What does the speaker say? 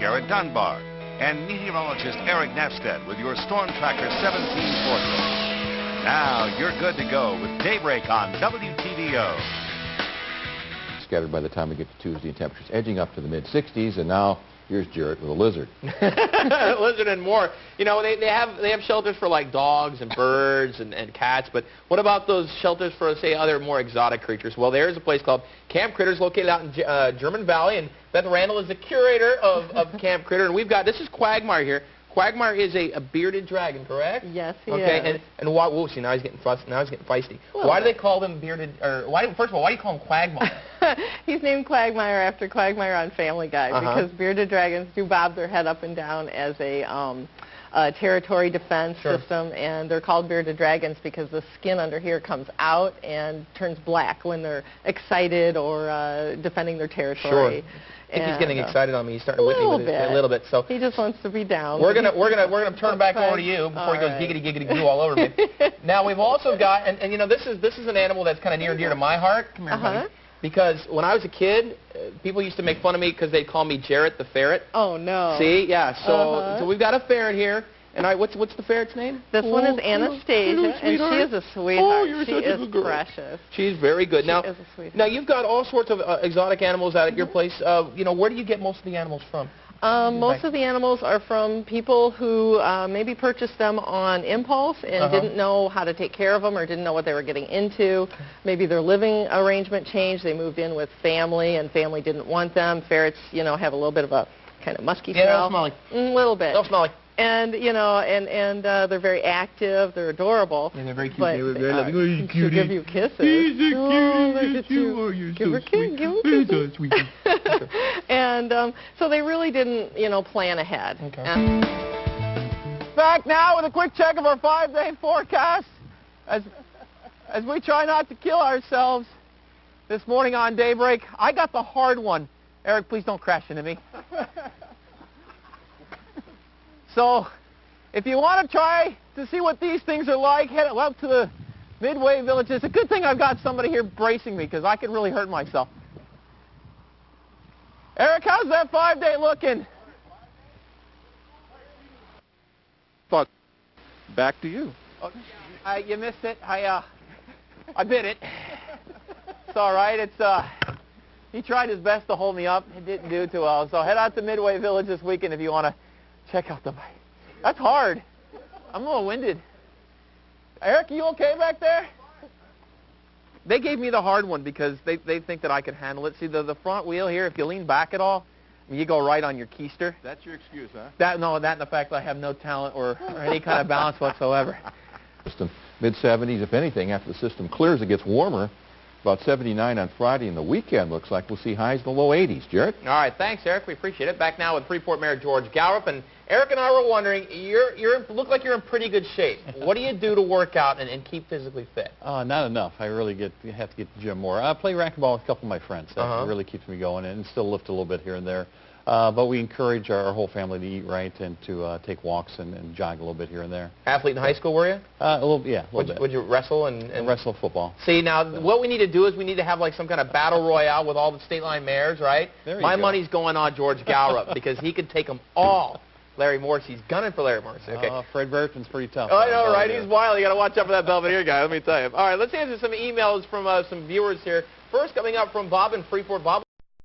Jared Dunbar, and meteorologist Eric Nefstead with your Storm Tracker 17 forecast. Now you're good to go with Daybreak on WTVO. Scattered by the time we get to Tuesday, and temperatures edging up to the mid-60s, and now here's Jarrett with a lizard. Lizard and more. You know, they have shelters for like dogs and birds and cats, but what about those shelters for, say, other more exotic creatures? Well, there's a place called Camp Critters located out in German Valley, and Beth Randall is the curator of Camp Critter, and we've got, this is Quagmire here. Quagmire is a bearded dragon, correct? Yes, he is. Okay, and why? Whoa, see, now he's getting feisty. Why do they call them bearded? Or why? First of all, why do you call him Quagmire? He's named Quagmire after Quagmire on Family Guy because bearded dragons do bob their head up and down as a territory defense system, and they're called bearded dragons because the skin under here comes out and turns black when they're excited or defending their territory. I think he's getting excited on me. He's starting to whip me with a little bit. So he just wants to be down. We're gonna turn back over to you before he goes giggity giggity goo all over me. Now we've also got, and you know, this is an animal that's kind of near and dear to my heart. Come here, buddy. Because when I was a kid, people used to make fun of me because they'd call me Jarrett the ferret. Oh no. See, yeah. So we've got a ferret here. And what's the ferret's name? This one is Anastasia, and she is a sweetheart. Oh, you're such a good girl. Precious. She's very good. She is a sweetheart. Now you've got all sorts of exotic animals out at your place. You know, where do you get most of the animals from? Most of the animals are from people who maybe purchased them on impulse and didn't know how to take care of them or didn't know what they were getting into. Maybe their living arrangement changed. They moved in with family, and family didn't want them. Ferrets, you know, have a little bit of a kind of musky smell. Yeah, they'll smell like. A little bit. They'll smell like. And, you know, and they're very active. They're adorable. And they're very cute. But They're very loving. she'll give you kisses. He's a oh, cutie. look at you. Oh, you're give so her sweet. Give her kisses. So sweet. And so they really didn't, you know, plan ahead. Okay. Back now with a quick check of our 5-day forecast as we try not to kill ourselves this morning on Daybreak. I got the hard one. Eric, please don't crash into me. So, if you want to try to see what these things are like, head up to the Midway Village. It's a good thing I've got somebody here bracing me because I could really hurt myself. Eric, how's that 5-day looking? Back to you. Oh, you missed it. I bit it. It's all right. He tried his best to hold me up. It didn't do too well. So head out to Midway Village this weekend if you want to check out the bite. That's hard. I'm a little winded. Eric, you okay back there? They gave me the hard one because they think that I could handle it. See, the front wheel here, if you lean back at all, you go right on your keister. That's your excuse, huh? That and the fact that I have no talent or any kind of balance whatsoever. Mid-70s, if anything, after the system clears, it gets warmer. About 79 on Friday, and the weekend looks like we'll see highs in the low 80s. Jarrett? All right, thanks, Eric. We appreciate it. Back now with Freeport Mayor George Gallup, and Eric and I were wondering, you look like you're in pretty good shape. What do you do to work out and keep physically fit? Not enough. I really have to get to the gym more. I play racquetball with a couple of my friends. That really keeps me going, and still lift a little bit here and there. But we encourage our whole family to eat right and to take walks and jog a little bit here and there. Athlete in high school, were you? A little bit. Would you wrestle and wrestle football? See, now what we need to do is we need to have like some kind of battle royale with all the state line mayors, right? My money's going on George Gallup because he could take them all. Larry Morse, he's gunning for Larry Morse. Okay. Fred Burton's pretty tough. I know, right? He's wild. You got to watch out for that Belvedere guy. Let me tell you. All right, let's answer some emails from some viewers here. First, coming up from Bob in Freeport. Bob.